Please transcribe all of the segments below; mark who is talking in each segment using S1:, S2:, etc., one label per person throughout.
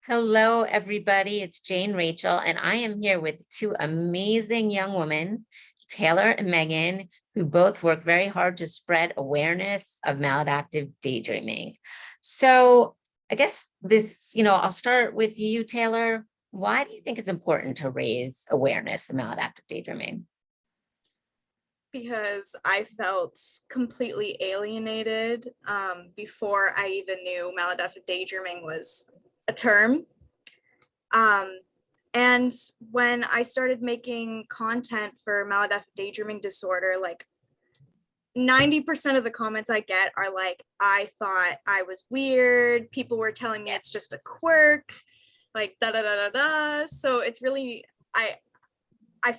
S1: Hello, everybody. It's Jane Rachel, and I am here with two amazing young women, Taylor and Megan, who both work very hard to spread awareness of maladaptive daydreaming. So, I guess I'll start with you, Taylor. Why do you think it's important to raise awareness of maladaptive daydreaming?
S2: Because I felt completely alienated before I even knew maladaptive daydreaming was a term. And when I started making content for maladaptive daydreaming disorder, like 90% of the comments I get are like, I thought I was weird. People were telling me it's just a quirk, like da da da da da. So it's really, I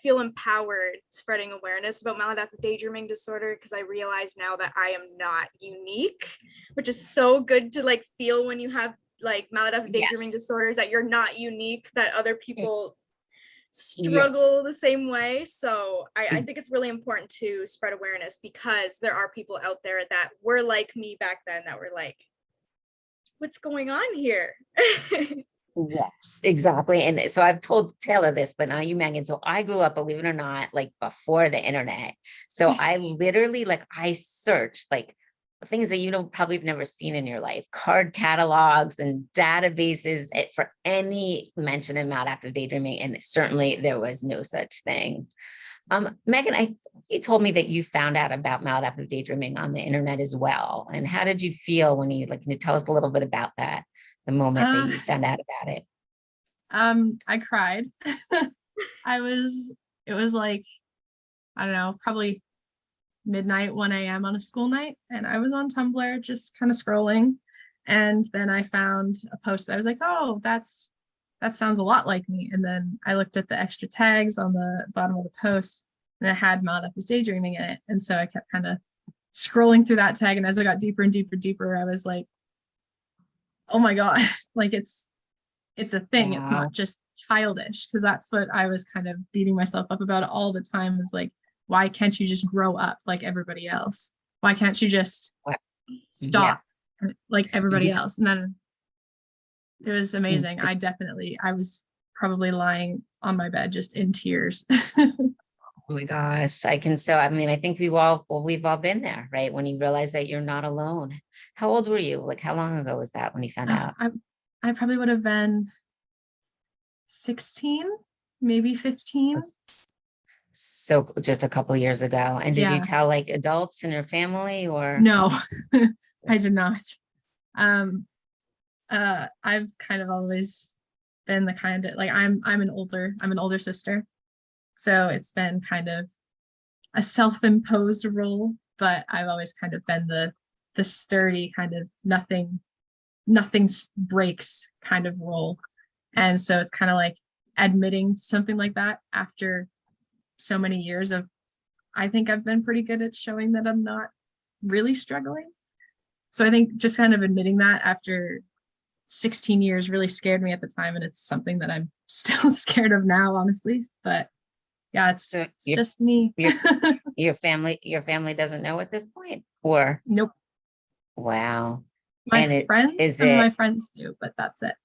S2: feel empowered spreading awareness about maladaptive daydreaming disorder because I realize now that I am not unique, which is so good to like feel when you have like maladaptive daydreaming disorders, that you're not unique, that other people struggle the same way. So I think it's really important to spread awareness because there are people out there that were like me back then that were like, what's going on here?
S1: Yes, exactly. And so I've told Taylor this, but now you, Megan. So I grew up, believe it or not, like before the internet. So I literally I searched like things that you don't probably have never seen in your life, card catalogs and databases for any mention of maladaptive daydreaming. And certainly there was no such thing. Megan, you told me that you found out about maladaptive daydreaming on the internet as well. And how did you feel when can you tell us a little bit about that? The moment that you found out about it?
S3: I cried. It was like, I don't know, probably midnight, 1 a.m. on a school night. And I was on Tumblr just kind of scrolling. And then I found a post. I was like, oh, that sounds a lot like me. And then I looked at the extra tags on the bottom of the post and it had maladaptive daydreaming in it. And so I kept kind of scrolling through that tag. And as I got deeper and deeper, I was like, oh my God, like it's a thing. Wow. It's not just childish, because that's what I was kind of beating myself up about all the time, is like, why can't you just grow up like everybody else? Why can't you just stop like everybody else? And then it was amazing. I was probably lying on my bed just in tears.
S1: Oh my gosh, I think we've all been there, right? When you realize that you're not alone. How old were you? Like, how long ago was that when you found out?
S3: I probably would have been 16, maybe 15.
S1: So just a couple years ago. And did you tell like adults in your family or?
S3: No, I did not. I've kind of always been the kind of like, I'm an older sister. So it's been kind of a self-imposed role, but I've always kind of been the sturdy kind of nothing breaks kind of role. And so it's kind of like admitting something like that after so many years of, I think I've been pretty good at showing that I'm not really struggling. So I think just kind of admitting that after 16 years really scared me at the time. And it's something that I'm still scared of now, honestly. But yeah, it's just me.
S1: Your family doesn't know at this point, or?
S3: Nope.
S1: Wow.
S3: My friends do, but that's it.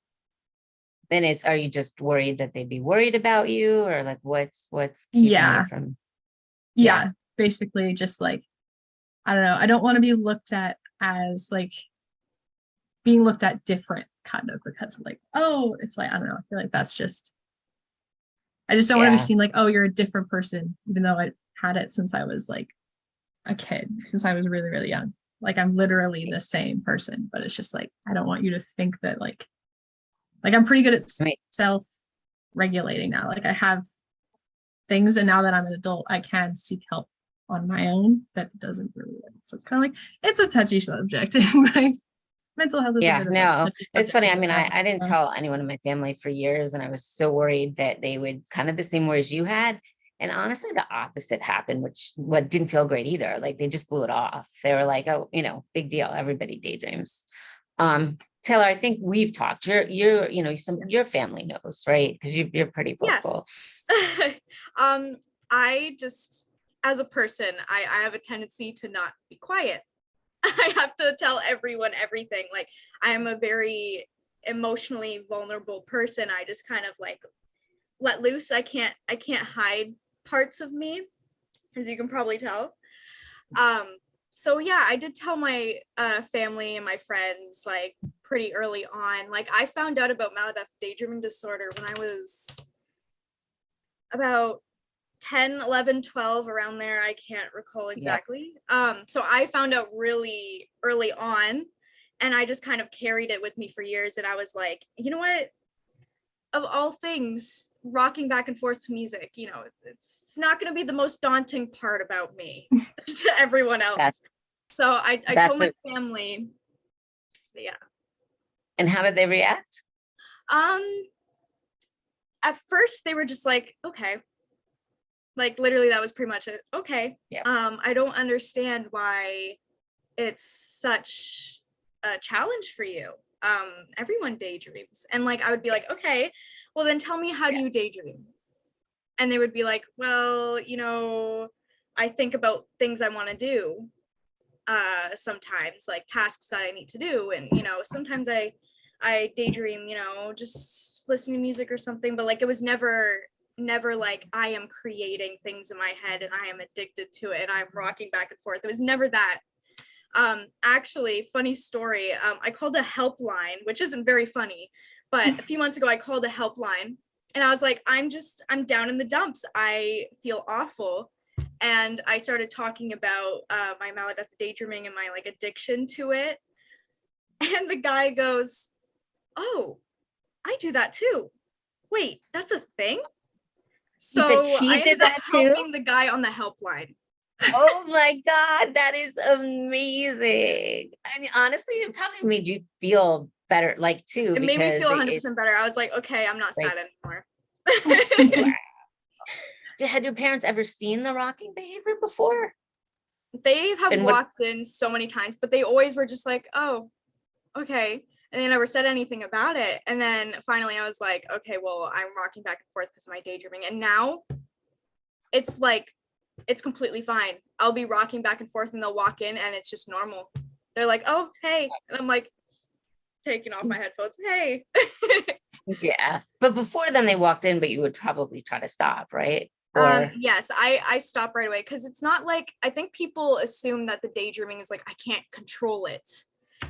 S1: Then are you just worried that they'd be worried about you, or like what's keeping you from?
S3: Yeah, basically just like, I don't know. I don't want to be looked at as like being looked at different kind of, because of like, oh, it's like, I don't know. I feel like that's just, I just don't want to be seen like, oh, you're a different person, even though I had it since I was like a kid, since I was really, really young. Like I'm literally the same person, but it's just like, I don't want you to think that like I'm pretty good at self-regulating now. Like I have things, and now that I'm an adult, I can seek help on my own. That doesn't really work. So it's kind of like, it's a touchy subject. My mental health is
S1: it's funny. I mean, I didn't tell anyone in my family for years, and I was so worried that they would kind of the same worries you had. And honestly, the opposite happened, which didn't feel great either. Like they just blew it off. They were like, oh, big deal. Everybody daydreams. Taylor, I think we've talked. Your family knows, right? Because you're pretty vocal.
S2: Yes. I just, as a person, I have a tendency to not be quiet. I have to tell everyone everything. Like I am a very emotionally vulnerable person. I just kind of like let loose. I can't hide parts of me, as you can probably tell. So yeah, I did tell my family and my friends like pretty early on. Like I found out about maladaptive daydreaming disorder when I was about 10, 11, 12, around there. I can't recall exactly. So I found out really early on, and I just kind of carried it with me for years. And I was like, you know what? Of all things, rocking back and forth to music, you know, it's not going to be the most daunting part about me to everyone else.
S1: That's
S2: So I told my family, yeah.
S1: And how did they react?
S2: At first they were just like, okay. Like literally that was pretty much it. Okay.
S1: Yeah.
S2: I don't understand why it's such a challenge for you. Everyone daydreams. And like I would be like, okay, well then tell me, how do you daydream? And they would be like, well, you know, I think about things I want to do. Sometimes like tasks that I need to do. And you know, sometimes I daydream, you know, just listening to music or something, but like it was never like I am creating things in my head and I am addicted to it and I'm rocking back and forth. It was never that. Actually, funny story, I called a helpline, which isn't very funny, but a few months ago I called a helpline and I was like, I'm down in the dumps. I feel awful. And I started talking about my maladaptive daydreaming and my like addiction to it. And the guy goes, oh, I do that too. Wait, that's a thing? So
S1: he
S2: I
S1: did
S2: ended up
S1: that too?
S2: helping the guy on the helpline.
S1: Oh my God, that is amazing. I mean, honestly, it probably made you feel better, like too,
S2: It made me
S1: because
S2: feel 100% better. I was like, okay, I'm not
S1: like,
S2: sad anymore.
S1: wow. Had your parents ever seen the rocking behavior before?
S2: They have
S1: And
S2: walked in so many times, but they always were just like, oh, okay. And they never said anything about it. And then finally I was like, okay, well, I'm rocking back and forth because of my daydreaming. And now it's like, it's completely fine. I'll be rocking back and forth and they'll walk in and it's just normal. They're like, oh, hey. And I'm like, taking off my headphones. Hey.
S1: yeah, but before then they walked in, but you would probably try to stop, right? Or
S2: Yes, I stop right away because it's not like, I think people assume that the daydreaming is like I can't control it,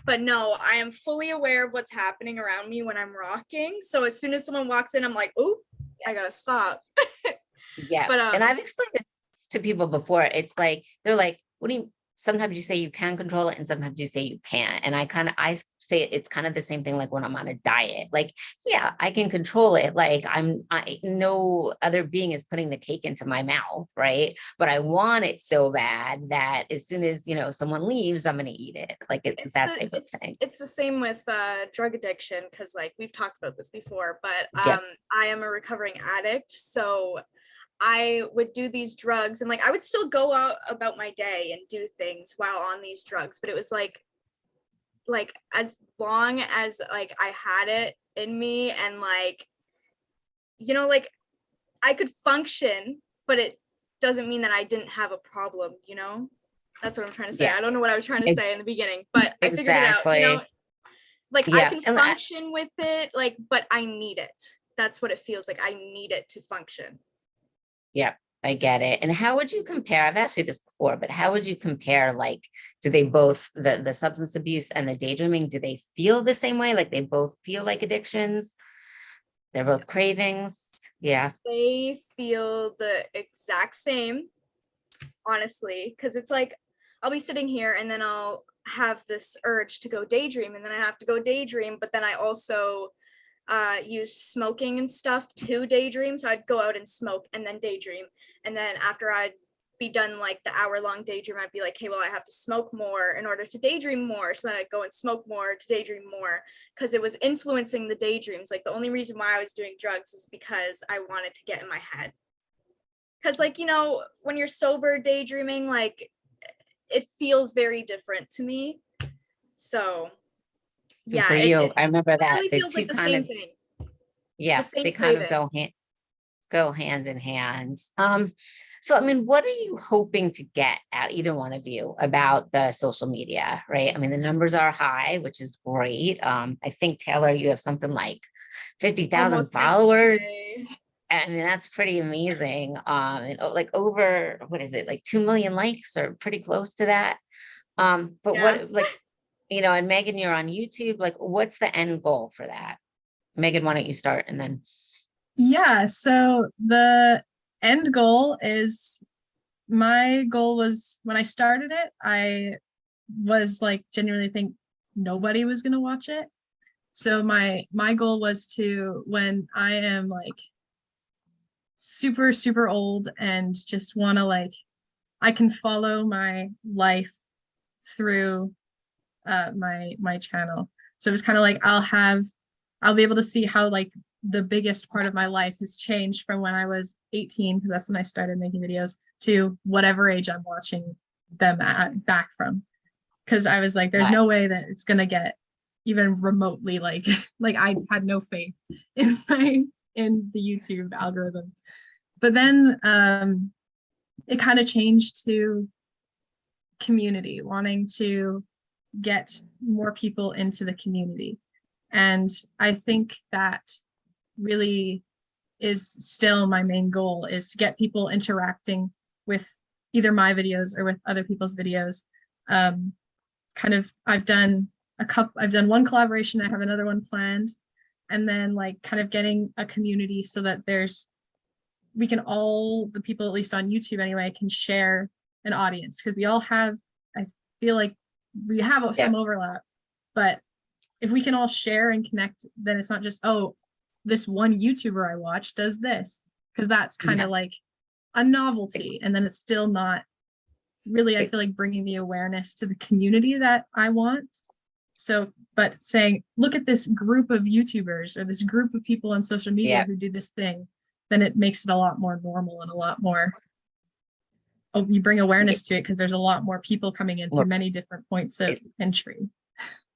S2: but no, I am fully aware of what's happening around me when I'm rocking. So as soon as someone walks in, I'm like, oh, I gotta stop.
S1: yeah,
S2: But
S1: and I've explained this to people before. It's like they're like, what do you, sometimes you say you can control it and sometimes you say you can't. And I say it's kind of the same thing like when I'm on a diet. Like, yeah, I can control it. Like I no other being is putting the cake into my mouth, right? But I want it so bad that as soon as, you know, someone leaves, I'm gonna eat it. Like that type of thing.
S2: It's the same with drug addiction, because like we've talked about this before, but
S1: Yep.
S2: I am a recovering addict. So I would do these drugs and like I would still go out about my day and do things while on these drugs, but it was like as long as like I had it in me and like, you know, like I could function, but it doesn't mean that I didn't have a problem, you know? That's what I'm trying to say.
S1: Yeah.
S2: I don't know what I was trying to say in the beginning, but I figured it out, you know? Like I can function with it, like, but I need it. That's what it feels like. I need it to function.
S1: Yeah, I get it. And how would you compare? I've asked you this before, but how would you compare, like, do they both, the substance abuse and the daydreaming, do they feel the same way? Like they both feel like addictions? They're both cravings? Yeah.
S2: They feel the exact same, honestly, because it's like I'll be sitting here and then I'll have this urge to go daydream and then I have to go daydream, but then I also use smoking and stuff to daydream. So I'd go out and smoke and then daydream. And then after I'd be done like the hour-long daydream, I'd be like, hey, well, I have to smoke more in order to daydream more. So then I'd go and smoke more to daydream more, because it was influencing the daydreams. Like the only reason why I was doing drugs was because I wanted to get in my head. Because like, you know, when you're sober daydreaming, like it feels very different to me. So yeah,
S1: for you, I remember that
S2: really
S1: the
S2: feels
S1: two
S2: like the
S1: kind
S2: same
S1: of,
S2: thing.
S1: yeah,
S2: The same
S1: they kind of
S2: craving.
S1: go hand. go hand in hand. So I mean, what are you hoping to get at, either one of you, about the social media, right? I mean, the numbers are high, which is great. I think, Taylor, you have something like 50,000
S2: Almost
S1: followers.
S2: 50K.
S1: I mean, that's pretty amazing. And like over, what is it, like 2 million likes, or pretty close to that. But
S2: Yeah.
S1: what, like, and Megan, you're on YouTube, like, what's the end goal for that? Megan, why don't you start, and then.
S3: Yeah, so the end goal is, my goal was, when I started it, I was like genuinely think nobody was going to watch it. So my goal was to, when I am like super, super old and just want to, like, I can follow my life through my channel. So it's kind of like I'll be able to see how, like, the biggest part of my life has changed from when I was 18, because that's when I started making videos, to whatever age I'm watching them back from. Because I was like, there's no way that it's gonna get even remotely like like I had no faith in the YouTube algorithm. But then it kind of changed to community, wanting to get more people into the community. And I think that really is still my main goal, is to get people interacting with either my videos or with other people's videos. Kind of, I've done one collaboration, I have another one planned, and then like kind of getting a community so that we can all, the people at least on YouTube anyway, can share an audience, because we all have, I feel like we have some overlap, but if we can all share and connect, then it's not just, oh, this one YouTuber I watch does this, because that's kind of like a novelty, and then it's still not really, I feel like, bringing the awareness to the community that I want. So, but saying, look at this group of YouTubers or this group of people on social media who do this thing, then it makes it a lot more normal and a lot more, you bring awareness to it, because there's a lot more people coming in through many different points of entry.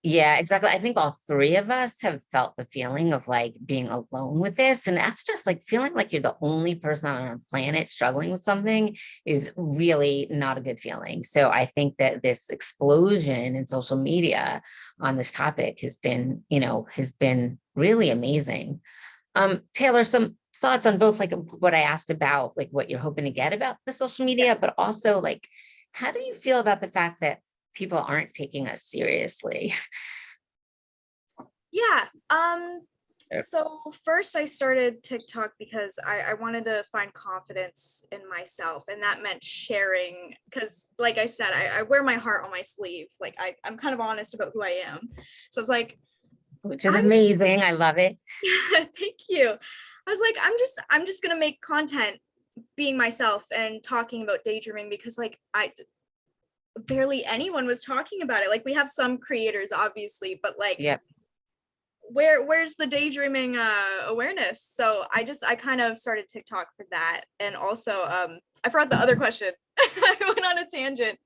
S1: Yeah, exactly. I think all three of us have felt the feeling of like being alone with this. And that's just like feeling like you're the only person on our planet struggling with something is really not a good feeling. So I think that this explosion in social media on this topic has been really amazing. Taylor, some thoughts on both, like what I asked about, like what you're hoping to get about the social media, but also like, how do you feel about the fact that people aren't taking us seriously?
S2: Yeah. So first I started TikTok because I wanted to find confidence in myself, and that meant sharing, because like I said, I wear my heart on my sleeve. Like I'm kind of honest about who I am. So it's like,
S1: Which is amazing. I love it.
S2: Thank you. I was like, I'm just gonna make content being myself and talking about daydreaming, because like barely anyone was talking about it. Like we have some creators obviously, but like where's the daydreaming awareness? So I kind of started TikTok for that. And also I forgot the other question. I went on a tangent.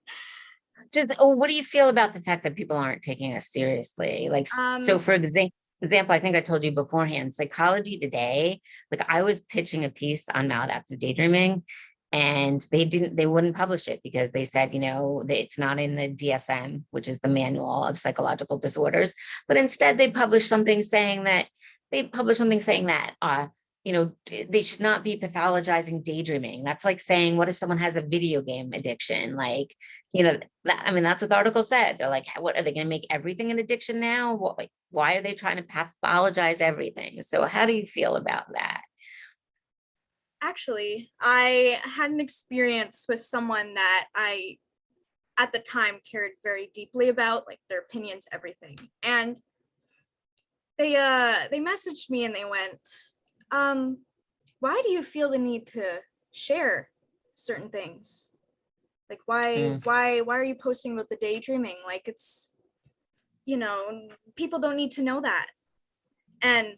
S1: What do you feel about the fact that people aren't taking us seriously? Like, so for example, I think I told you beforehand, Psychology Today, like I was pitching a piece on maladaptive daydreaming, and they wouldn't publish it because they said, it's not in the DSM, which is the manual of psychological disorders, but instead they published something saying that they should not be pathologizing daydreaming. That's like saying, what if someone has a video game addiction? Like, that's what the article said. They're like, what are they going to make everything an addiction now? Why are they trying to pathologize everything? So how do you feel about that?
S2: Actually, I had an experience with someone that I, at the time, cared very deeply about, like their opinions, everything. And they messaged me and they went, why do you feel the need to share certain things? Like why are you posting about the daydreaming? Like it's, people don't need to know that. And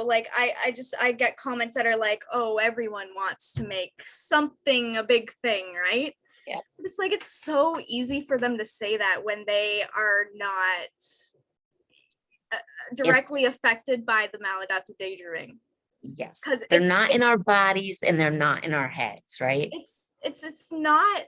S2: like I get comments that are like, oh, everyone wants to make something a big thing, right?
S1: Yeah.
S2: It's like, it's so easy for them to say that when they are not directly affected by the maladaptive daydreaming.
S1: Yes,
S2: because
S1: they're not in our bodies and they're not in our heads, right?
S2: it's not.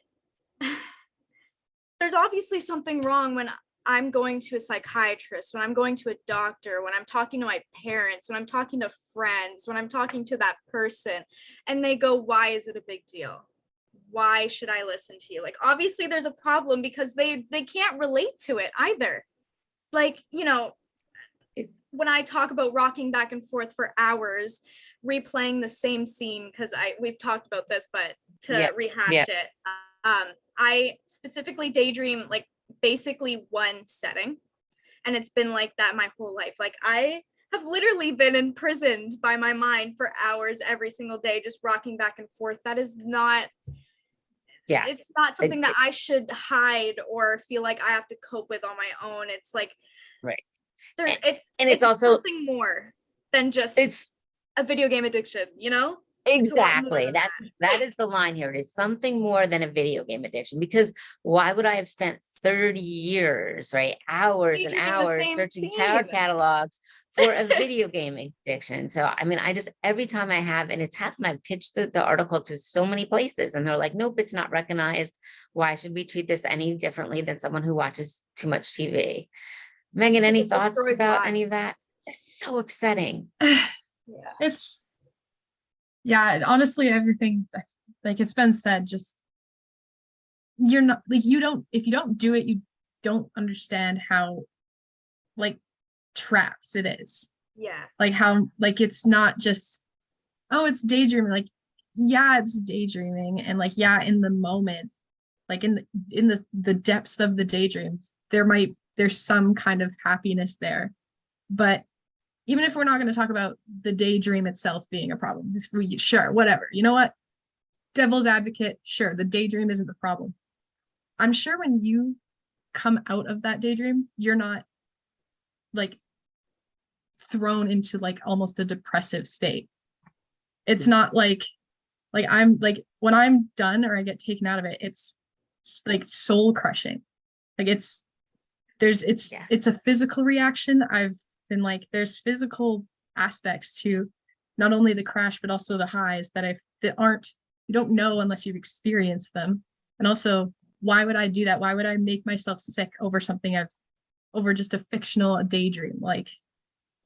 S2: There's obviously something wrong when I'm going to a psychiatrist, when I'm going to a doctor, when I'm talking to my parents, when I'm talking to friends, when I'm talking to that person, and they go, why is it a big deal? Why should I listen to you? Like, obviously there's a problem because they can't relate to it either. Like, you know, when I talk about rocking back and forth for hours, replaying the same scene, because we've talked about this, but to
S1: Yep,
S2: rehash
S1: yep.
S2: it, I specifically daydream like basically one setting, and it's been like that my whole life. Like, I have literally been imprisoned by my mind for hours every single day, just rocking back and forth. That is not,
S1: Yes.
S2: it's not something that I should hide or feel like I have to cope with on my own. It's like,
S1: Right.
S2: there,
S1: And,
S2: it's
S1: also,
S2: something more than just
S1: it's
S2: a video game addiction, you know? It's a lot more
S1: exactly,
S2: than
S1: that is the line here. It is something more than a video game addiction, because why would I have spent 30 years, right? Hours and
S2: daydreaming the
S1: hours
S2: same
S1: searching card
S2: scene.
S1: catalogs for a video game addiction. So, I mean, I just, every time I have, and it's happened, I've pitched the article to so many places and they're like, nope, it's not recognized. Why should we treat this any differently than someone who watches too much TV? Megan,
S2: Because
S1: any
S2: it
S1: thoughts
S2: destroys
S1: about any of
S2: lives.
S1: that? It's so upsetting.
S2: Yeah.
S3: It's, yeah, honestly, everything like it's been said, just you're not like, you don't, if you don't do it, you don't understand how like trapped it is.
S2: Yeah.
S3: Like how, like it's not just, oh, it's daydreaming. Like, yeah, it's daydreaming. And like, yeah, in the moment, like in the depths of the daydream, there's some kind of happiness there. But even if we're not going to talk about the daydream itself being a problem, sure, whatever. You know what? Devil's advocate, sure, the daydream isn't the problem. I'm sure when you come out of that daydream, you're not like thrown into like almost a depressive state. It's not like I'm like, when I'm done or I get taken out of it, it's like soul crushing. Like
S1: Yeah.
S3: it's a physical reaction. I've been like, there's physical aspects to not only the crash but also the highs that aren't, you don't know unless you've experienced them. And also, why would I do that? Why would I make myself sick over something over just a fictional daydream? Like,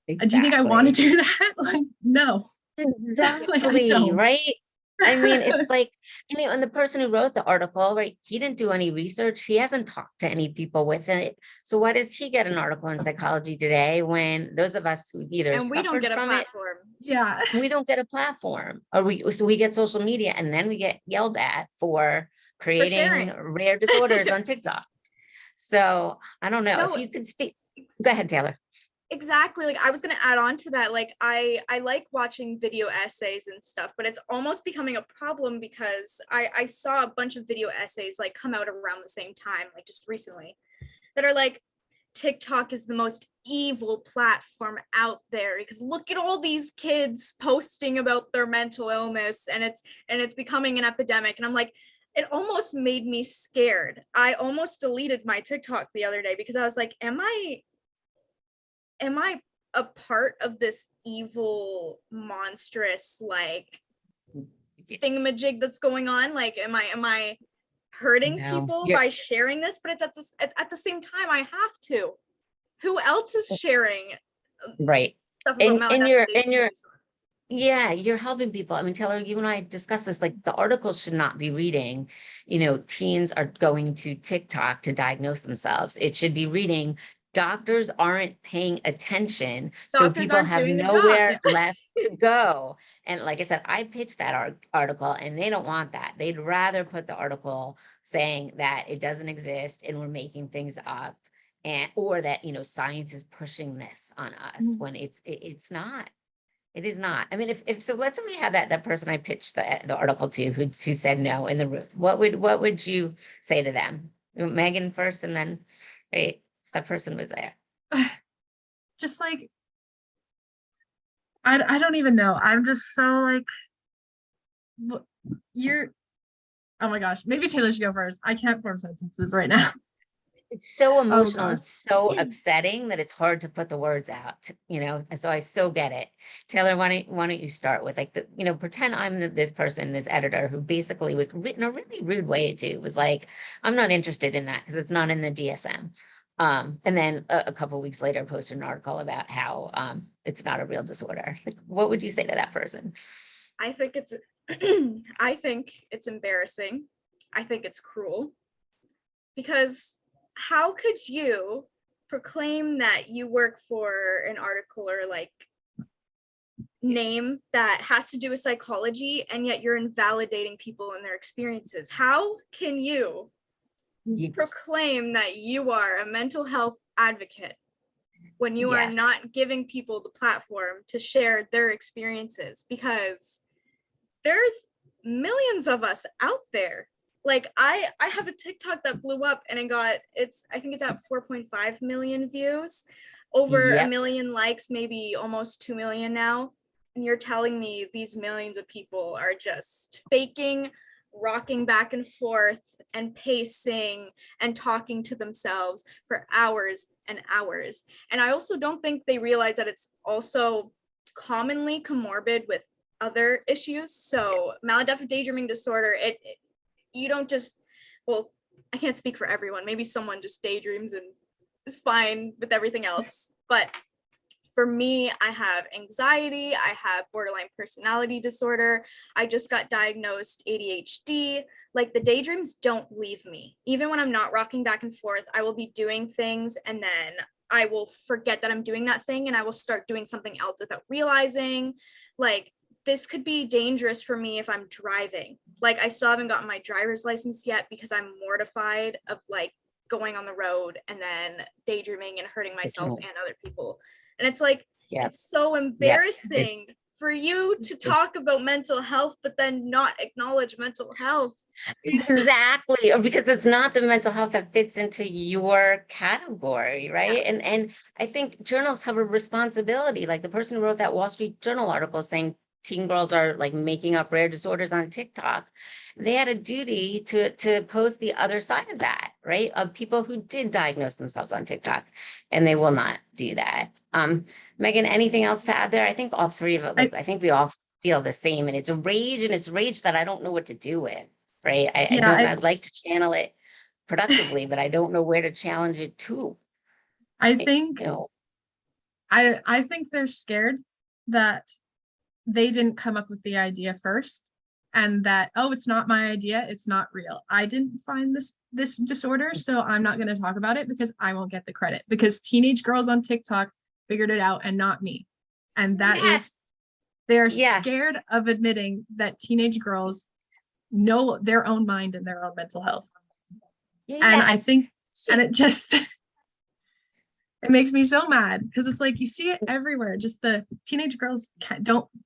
S3: do you think I want to
S1: Exactly.
S3: do that? Like, no. Like, I
S1: Exactly,
S3: don't.
S1: right? I mean, it's like, and the person who wrote the article, right? He didn't do any research. He hasn't talked to any people with it. So why does he get an article in Psychology Today when those of us who either
S2: And we don't
S1: suffered
S2: get a
S1: from it,
S2: platform.
S3: Yeah.
S1: we don't get a platform, or we get social media and then we get yelled at for
S2: For
S1: creating
S2: sharing.
S1: rare disorders on TikTok. So I don't know if
S2: No,
S1: you could speak. Go ahead, Taylor.
S2: exactly. Like, I was gonna add on to that. Like, I like watching video essays and stuff, but it's almost becoming a problem because I saw a bunch of video essays like come out around the same time, like just recently, that are like, TikTok is the most evil platform out there because look at all these kids posting about their mental illness, and it's becoming an epidemic. And I'm like, it almost made me scared. I almost deleted my TikTok the other day because I was like, am I a part of this evil, monstrous, like, thingamajig that's going on? Like, am I hurting
S1: No,
S2: people
S1: you're
S2: by sharing this? But it's at the same time, I have to. Who else is sharing
S1: right.
S2: stuff about
S1: And
S2: maladaptive
S1: you're
S2: daydreaming disorder?
S1: yeah, you're helping people. I mean, Taylor, you and I discussed this, like the articles should not be reading, teens are going to TikTok to diagnose themselves. It should be reading, doctors aren't paying attention, so
S2: Doctors
S1: people
S2: aren't
S1: have
S2: doing the job.
S1: nowhere
S3: Yeah.
S1: left to go. And like I said, I pitched that article and they don't want that. They'd rather put the article saying that it doesn't exist and we're making things up, and or that, science is pushing this on us when it's not. It is not. I mean, if so, let's say we have that person I pitched the article to who said no in the room. What would you say to them? Megan first, and then, right, if that person was there.
S3: Just like, I don't even know. I'm just so like, you're, oh my gosh, maybe Taylor should go first. I can't form sentences right now.
S1: It's so emotional
S3: gosh.
S1: and so upsetting that it's hard to put the words out, and so I so get it. Taylor, why don't you start with like pretend I'm this person, this editor who basically was written a really rude way too. Was like, I'm not interested in that because it's not in the DSM. And then a couple weeks later posted an article about how it's not a real disorder. Like, what would you say to that person?
S2: I think it's I think it's embarrassing. I think it's cruel because how could you proclaim that you work for an article or like name that has to do with psychology and yet you're invalidating people and their experiences? How can you
S1: Yes.
S2: proclaim that you are a mental health advocate when you are
S1: Yes.
S2: not giving people the platform to share their experiences? Because there's millions of us out there. Like I have a TikTok that blew up and I think it's at 4.5 million views, over a
S1: Yep.
S2: million likes, maybe almost 2 million now. And you're telling me these millions of people are just faking, rocking back and forth and pacing and talking to themselves for hours and hours. And I also don't think they realize that it's also commonly comorbid with other issues. So maladaptive daydreaming disorder, you don't just, well, I can't speak for everyone. Maybe someone just daydreams and is fine with everything else. But for me, I have anxiety, I have borderline personality disorder, I just got diagnosed ADHD. Like the daydreams don't leave me. Even when I'm not rocking back and forth, I will be doing things and then I will forget that I'm doing that thing and I will start doing something else without realizing. Like this could be dangerous for me if I'm driving. Like I still haven't gotten my driver's license yet because I'm mortified of like going on the road and then daydreaming and hurting myself and other people. And it's like,
S1: Yep.
S2: it's so embarrassing
S1: It's
S2: for you to talk about mental health, but then not acknowledge mental health.
S1: exactly, or because it's not the mental health that fits into your category, right? And I think journals have a responsibility. Like the person who wrote that Wall Street Journal article saying teen girls are like making up rare disorders on TikTok. They had a duty to post the other side of that, right? Of people who did diagnose themselves on TikTok, and they will not do that. Megan, anything else to add there? I think all three of it, like I think we all feel the same, and it's a rage, and it's rage that I don't know what to do with. Right. I'd like to channel it productively, but I don't know where to challenge it to.
S3: I think
S1: You know,
S3: I think they're scared that they didn't come up with the idea first and that, oh, it's not my idea, it's not real. I didn't find this disorder, so I'm not going to talk about it because I won't get the credit because teenage girls on TikTok figured it out and not me. And that is, they're scared of admitting that teenage girls know their own mind and their own mental health. And I think, and it just, it makes me so mad because it's like you see it everywhere. Just the teenage girls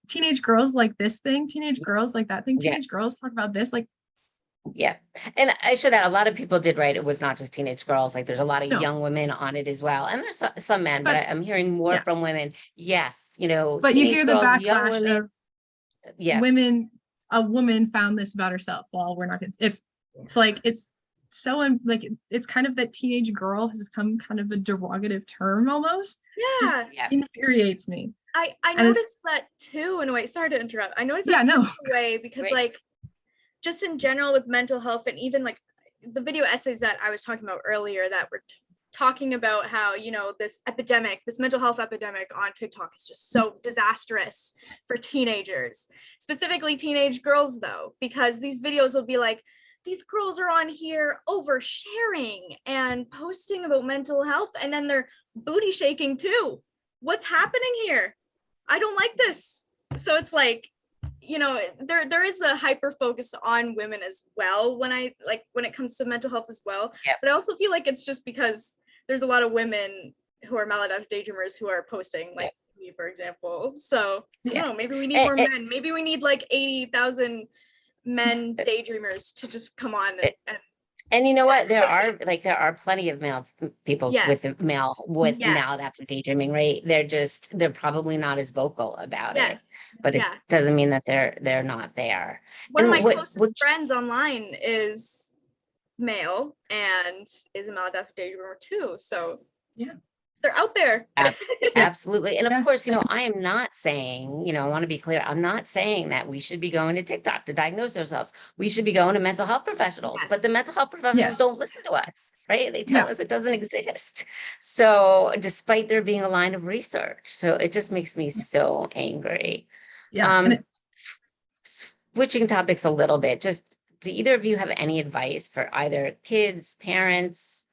S3: teenage girls like this thing, teenage girls like that thing, teenage girls talk about this, like.
S1: Yeah. And I should add, a lot of people did write it was not just teenage girls. Like there's a lot of young women on it as well. And there's some men, but I'm hearing more from women. Yes.
S3: But you hear the
S1: girls, young
S3: backlash
S1: women,
S3: of women, a woman found this about herself. Well, we're not going to, if it's like, it's so like, it's kind of that teenage girl has become kind of a derogative term almost. Just infuriates me.
S2: I noticed that too in a way. Sorry to interrupt. I noticed that too in a way because like just in general with mental health and even like the video essays that I was talking about earlier that were talking about how, you know, this epidemic, this mental health epidemic on TikTok is just so disastrous for teenagers, specifically teenage girls though, because these videos will be like, these girls are on here oversharing and posting about mental health and then they're booty shaking too. What's happening here? I don't like this. So it's like, you know, there is a hyper focus on women as well when it comes to mental health as well. But I also feel like it's just because there's a lot of women who are maladaptive daydreamers who are posting like me, for example. So I don't know, maybe we need more men. Maybe we need like 80,000 men daydreamers to just come on
S1: and you know what? There are plenty of male people with maladaptive daydreaming, right? They're probably not as vocal about it, but it doesn't mean that they're not there.
S2: One of my closest friends online is male and is a maladaptive daydreamer too. So
S3: Yeah.
S2: they're out there.
S1: Absolutely. And of
S3: Yeah.
S1: course, I am not saying, I want to be clear, I'm not saying that we should be going to TikTok to diagnose ourselves. We should be going to mental health professionals, but the
S2: Yes.
S1: mental health professionals
S3: Yes.
S1: don't listen to us, right? They tell
S3: No.
S1: us it doesn't exist. So despite there being a line of research, so it just makes me so angry.
S3: Yeah. And
S1: Um, Switching topics a little bit, just do either of you have any advice for either kids, parents,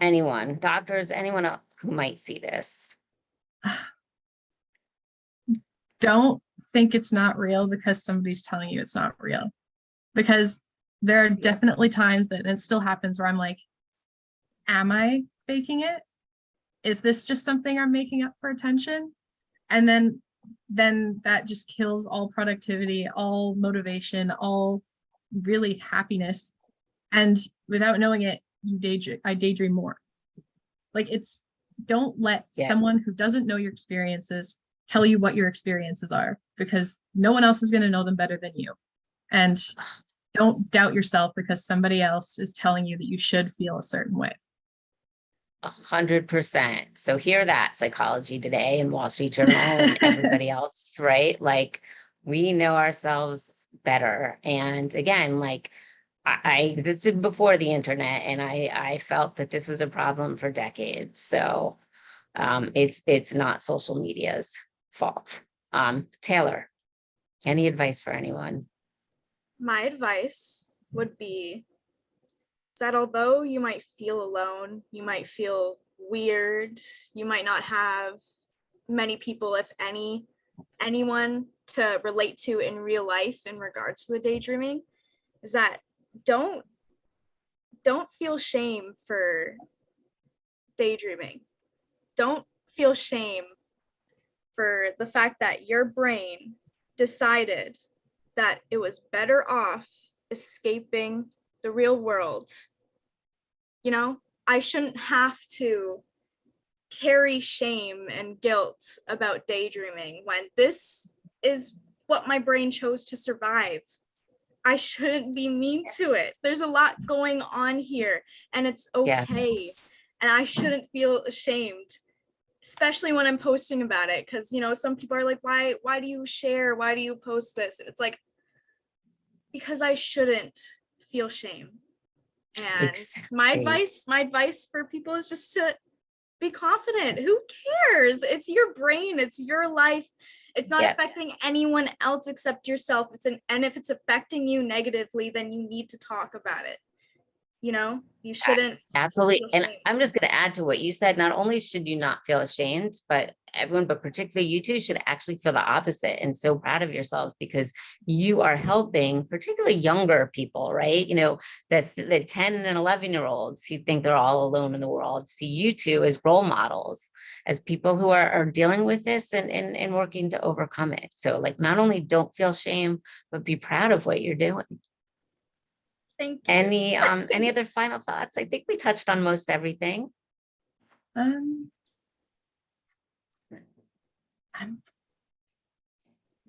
S1: anyone, doctors, anyone who might see this?
S3: don't think it's not real because somebody's telling you it's not real. Because there are definitely times that it still happens where I'm like, am I faking it? Is this just something I'm making up for attention? And then that just kills all productivity, all motivation, all really happiness. And without knowing it, I daydream more. Like don't let
S1: Yeah.
S3: someone who doesn't know your experiences tell you what your experiences are, because no one else is going to know them better than you. And don't doubt yourself because somebody else is telling you that you should feel a certain way.
S1: 100%. So hear that, Psychology Today and Wall Street Journal and everybody else, right? Like, we know ourselves better. And again, like, this is before the internet, and I felt that this was a problem for decades. So it's not social media's fault. Taylor, any advice for anyone?
S2: My advice would be that although you might feel alone, you might feel weird, you might not have many people, if anyone to relate to in real life in regards to the daydreaming, is that don't feel shame for daydreaming. Don't feel shame for the fact that your brain decided that it was better off escaping the real world. I shouldn't have to carry shame and guilt about daydreaming when this is what my brain chose to survive. I shouldn't be mean to it. There's a lot going on here, and it's okay.
S1: Yes.
S2: And I shouldn't feel ashamed, especially when I'm posting about it, because some people are like, why do you share, why do you post this? And it's like, because I shouldn't feel shame. And my advice for people is just to be confident. Who cares? It's your brain, it's your life. It's not affecting anyone else except yourself. And if it's affecting you negatively, then you need to talk about it. You shouldn't.
S1: Absolutely. And I'm just going to add to what you said. Not only should you not feel ashamed, but everyone, but particularly you two, should actually feel the opposite and so proud of yourselves, because you are helping particularly younger people, right? The 10 and 11-year-olds who think they're all alone in the world see you two as role models, as people who are dealing with this and working to overcome it. So like, not only don't feel shame, but be proud of what you're doing.
S2: Thank you.
S1: Any other final thoughts? I think we touched on most everything.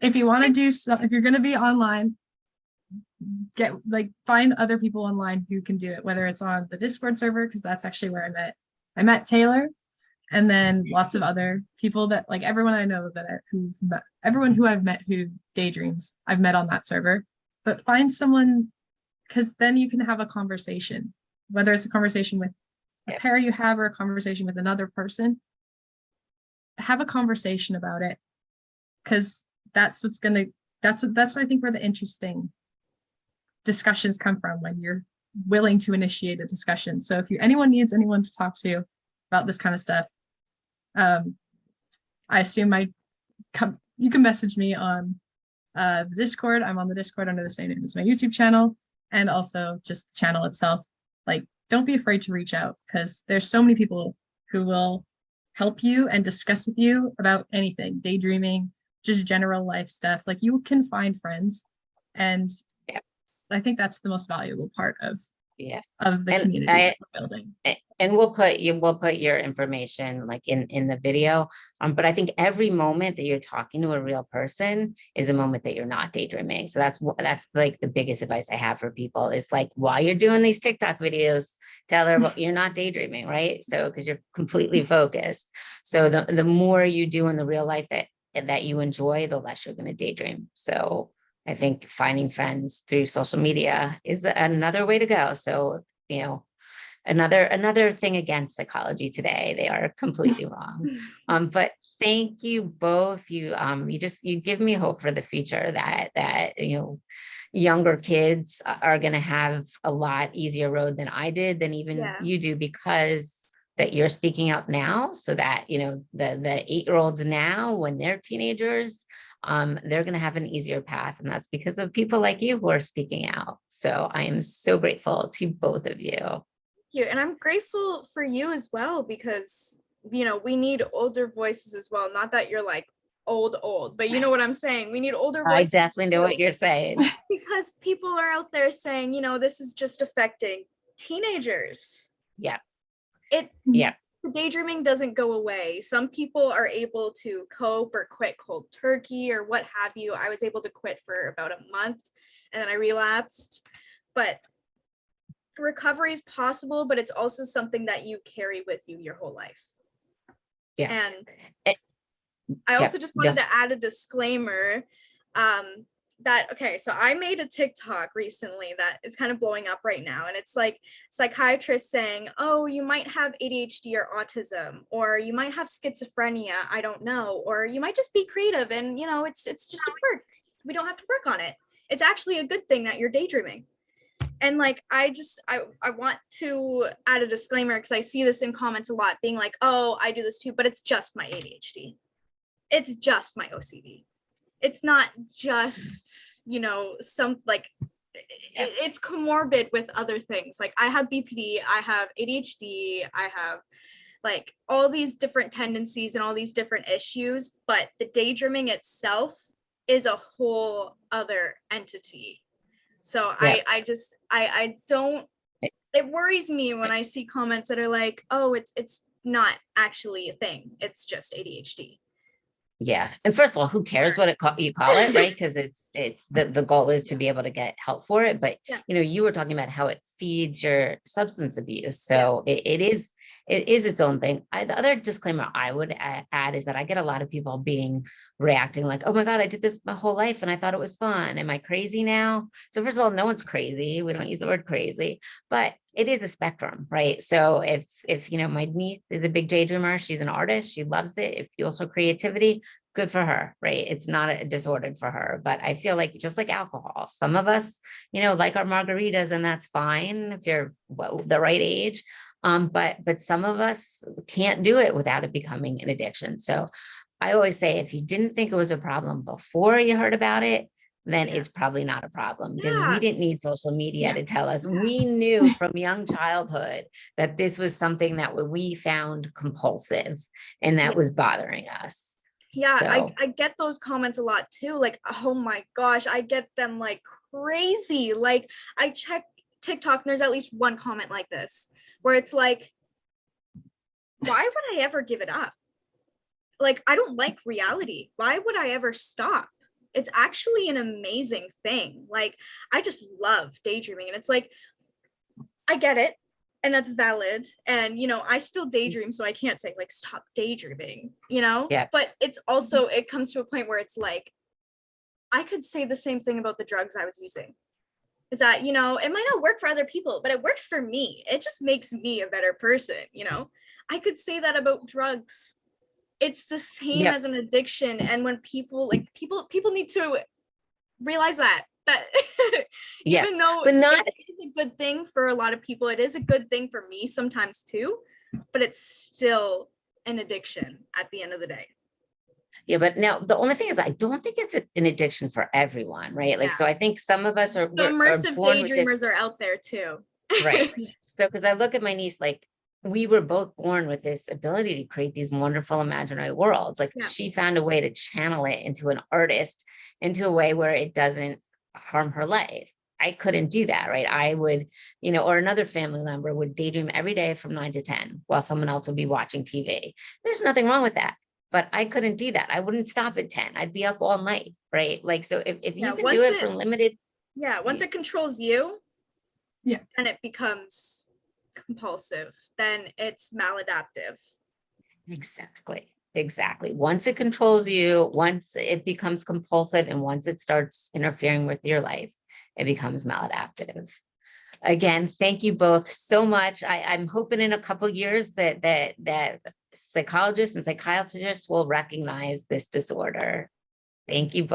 S3: If you want to do so, if you're going to be online, find other people online who can do it, whether it's on the Discord server, because that's actually where I met Taylor, and then lots of other people that, like, everyone I know everyone who I've met who daydreams, I've met on that server. But find someone, because then you can have a conversation, whether it's a conversation with a pair you have or a conversation with another person. Have a conversation about it, because that's I think where the interesting discussions come from, when you're willing to initiate a discussion. So if anyone needs anyone to talk to about this kind of stuff, I assume you can message me on the Discord. I'm on the Discord under the same name as my YouTube channel, and also just the channel itself. Like, don't be afraid to reach out, because there's so many people who will help you and discuss with you about anything, daydreaming, just general life stuff. Like, you can find friends, and I think that's the most valuable part of
S1: Yeah.
S3: of the
S1: And
S3: community that we're building.
S1: And we'll put your information like in the video. But I think every moment that you're talking to a real person is a moment that you're not daydreaming. So that's like the biggest advice I have for people is like, while you're doing these TikTok videos, tell her you're not daydreaming, right? So because you're completely focused. So the more you do in the real life that you enjoy, the less you're going to daydream. So I think finding friends through social media is another way to go. So, another thing against psychology today. They are completely wrong. But thank you both. You give me hope for the future that younger kids are going to have a lot easier road than I did, than even
S2: Yeah.
S1: you do, because that you're speaking out now, so that the 8-year-olds now, when they're teenagers, they're going to have an easier path, and that's because of people like you who are speaking out. So I am so grateful to both of you.
S2: You, and I'm grateful for you as well, because we need older voices as well. Not that you're like old, but you know what I'm saying. We need older
S1: I
S2: voices
S1: definitely know
S2: too,
S1: what you're saying.
S2: because people are out there saying, this is just affecting teenagers.
S1: Yeah.
S2: It
S1: Yeah.
S2: The daydreaming doesn't go away. Some people are able to cope or quit cold turkey or what have you. I was able to quit for about a month and then I relapsed. But recovery is possible, but it's also something that you carry with you your whole life.
S1: Yeah.
S2: And
S1: It,
S2: I also just wanted
S1: yeah.
S2: to add a disclaimer so I made a TikTok recently that is kind of blowing up right now, and it's like psychiatrists saying, oh, you might have ADHD or autism, or you might have schizophrenia, I don't know, or you might just be creative and it's just a quirk, we don't have to work on it, it's actually a good thing that you're daydreaming. And like I want to add a disclaimer, because I see this in comments a lot, being like, oh, I do this too, but it's just my ADHD, it's just my OCD, it's not just some like it's comorbid with other things. Like I have BPD, I have ADHD, I have like all these different tendencies and all these different issues, but the daydreaming itself is a whole other entity. So
S1: Yeah.
S2: I don't, it worries me when I see comments that are like, oh, it's not actually a thing, it's just ADHD.
S1: Yeah. And first of all, who cares what you call it, right? Because it's the goal is to be able to get help for it. But
S2: Yeah.
S1: You were talking about how it feeds your substance abuse. So it is its own thing. The other disclaimer I would add is that I get a lot of people reacting like, oh my God, I did this my whole life and I thought it was fun. Am I crazy now? So first of all, no one's crazy. We don't use the word crazy, but it is a spectrum, right? So if my niece is a big daydreamer, she's an artist, she loves it. If you also creativity, good for her, right? It's not a disordered for her. But I feel like just like alcohol, some of us, like our margaritas, and that's fine if you're the right age. But some of us can't do it without it becoming an addiction. So I always say, if you didn't think it was a problem before you heard about it, then it's probably not a problem, because we didn't need social media to tell us. We knew from young childhood that this was something that we found compulsive and that was bothering us.
S2: Yeah,
S1: So,
S2: I get those comments a lot too. Like, oh my gosh, I get them like crazy. Like, I check TikTok and there's at least one comment like this where it's like, why would I ever give it up? Like, I don't like reality. Why would I ever stop? It's actually an amazing thing. Like, I just love daydreaming. And it's like, I get it. And that's valid. And, I still daydream, so I can't say like, stop daydreaming, but it's also, it comes to a point where it's like, I could say the same thing about the drugs I was using. Is that, it might not work for other people, but it works for me. It just makes me a better person. I could say that about drugs. It's the same as an addiction. And when people need to realize that even though
S1: but not
S2: it is a good thing for a lot of people, it is a good thing for me sometimes too, but it's still an addiction at the end of the day.
S1: Yeah, but now the only thing is, I don't think it's an addiction for everyone, right? Like, so I think some of us are,
S2: the immersive
S1: born with
S2: daydreamers
S1: this,
S2: are out there too.
S1: right? So, because I look at my niece, like, we were both born with this ability to create these wonderful imaginary worlds. Like, she found a way to channel it into an artist, into a way where it doesn't harm her life. I couldn't do that, right? I would, you know, or another family member would daydream every day from 9 to 10 while someone else would be watching TV. There's nothing wrong with that. But I couldn't do that. I wouldn't stop at 10. I'd be up all night, right? Like, so if you
S2: Yeah,
S1: can
S2: once
S1: do it
S2: it-
S1: for limited,
S2: Yeah, once it controls you,
S3: Yeah.
S2: and it becomes compulsive, then it's maladaptive.
S1: exactly, exactly. Once it controls you, once it becomes compulsive, and once it starts interfering with your life, it becomes maladaptive. Again, thank you both so much. I'm hoping in a couple years that psychologists and psychiatrists will recognize this disorder. Thank you both.